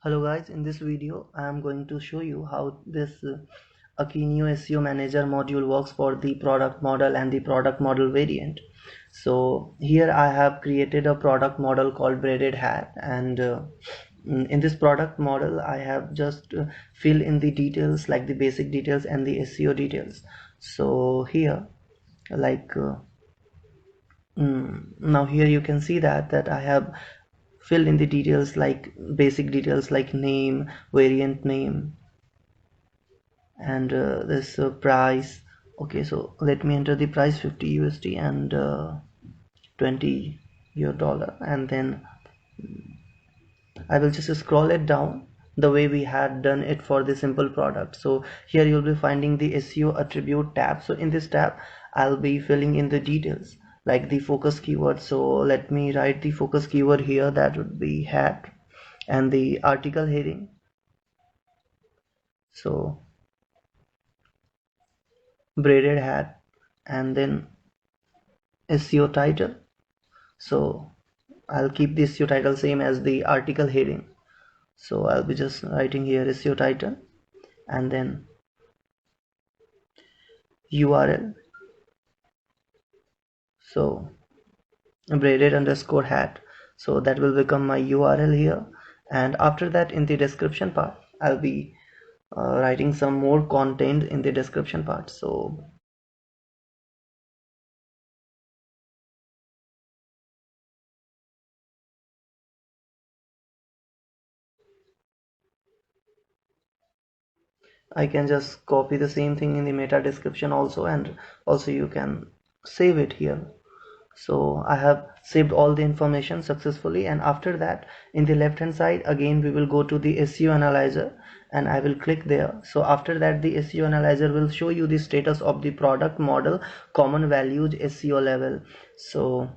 Hello guys, in this video I am going to show you how this Akeneo SEO Manager module works for the product model and the product model variant. So here I have created a product model called Braided Hat, and in this product model I have just fill in the details like the basic details and the SEO details. So here like now here you can see that I have filled in the details like basic details like name, variant name, and this price. Okay, so let me enter the price 50 USD and 20 your dollar, and then I will just scroll it down the way we had done it for the simple product. So here you'll be finding the SEO attribute tab. So in this tab I'll be filling in the details like the focus keyword. So let me write the focus keyword here, that would be hat, and the article heading. So Braided Hat, and then SEO title. So I'll keep the SEO title same as the article heading. So I'll be just writing here SEO title, and then URL. So Braided underscore hat. So that will become my URL here. And after that, in the description part, I'll be writing some more content in the description part. So I can just copy the same thing in the meta description also, and also you can save it here. So I have saved all the information successfully, and after that in the left hand side again we will go to the SEO analyzer, and I will click there. So after that the SEO analyzer will show you the status of the product model, common values, SEO level. So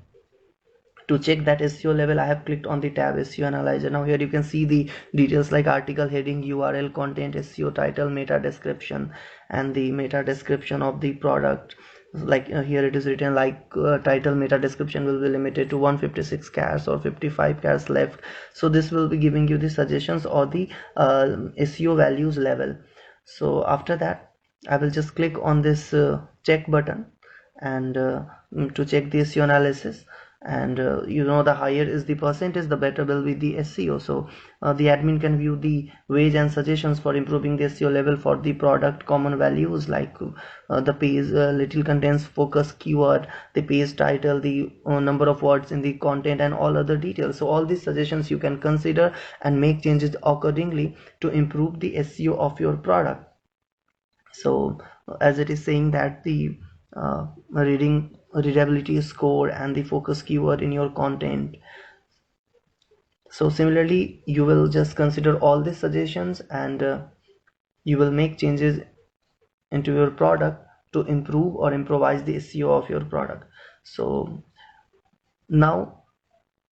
to check that SEO level I have clicked on the tab SEO analyzer. Now here you can see the details like article heading, URL, content, SEO title, meta description, and the meta description of the product. Like here it is written like title meta description will be limited to 156 characters or 55 characters left. So this will be giving you the suggestions or the SEO values level. So after that I will just click on this check button, and to check the SEO analysis. And the higher is the percentage, the better will be the SEO. So the admin can view the ways and suggestions for improving the SEO level for the product common values like the page little contains focus keyword, the page title, the number of words in the content, and all other details. So all these suggestions you can consider and make changes accordingly to improve the SEO of your product. So as it is saying that the readability score and the focus keyword in your content. So similarly you will just consider all these suggestions, and you will make changes into your product to improve or improvise the SEO of your product. So now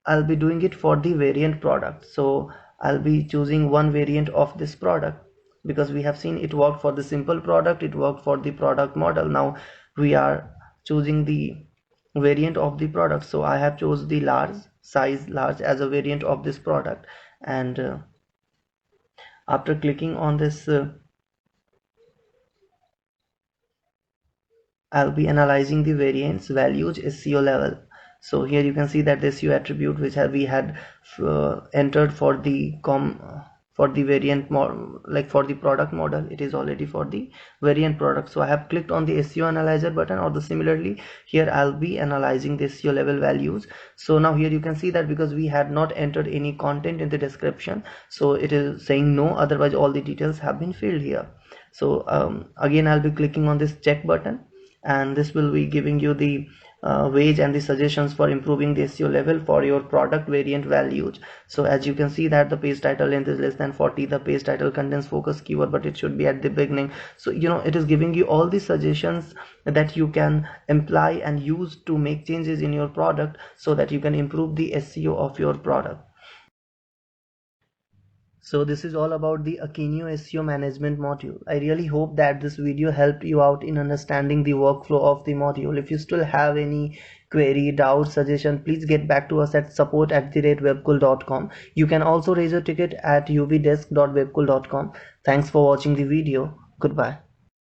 I'll be doing it for the variant product. So I'll be choosing one variant of this product, because we have seen it worked for the simple product, it worked for the product model. Now we are choosing the variant of the product. So I have chose the size large as a variant of this product, and after clicking on this I'll be analyzing the variance values SEO level. So here you can see that the SEO attribute which we had entered for the variant model, like for the product model, it is already for the variant product. So I have clicked on the SEO analyzer button, or the similarly here I'll be analyzing the SEO level values. So now here you can see that because we had not entered any content in the description, so it is saying no, otherwise all the details have been filled here. So again I'll be clicking on this check button, and this will be giving you the wage and the suggestions for improving the SEO level for your product variant values. So as you can see that the page title length is less than 40, the page title contains focus keyword but it should be at the beginning. So it is giving you all the suggestions that you can imply and use to make changes in your product so that you can improve the SEO of your product. So this is all about the Akeneo SEO management module. I really hope that this video helped you out in understanding the workflow of the module. If you still have any query, doubt, suggestion, please get back to us at support@webkul.com. You can also raise your ticket at ubdesk.webkul.com. Thanks for watching the video. Goodbye.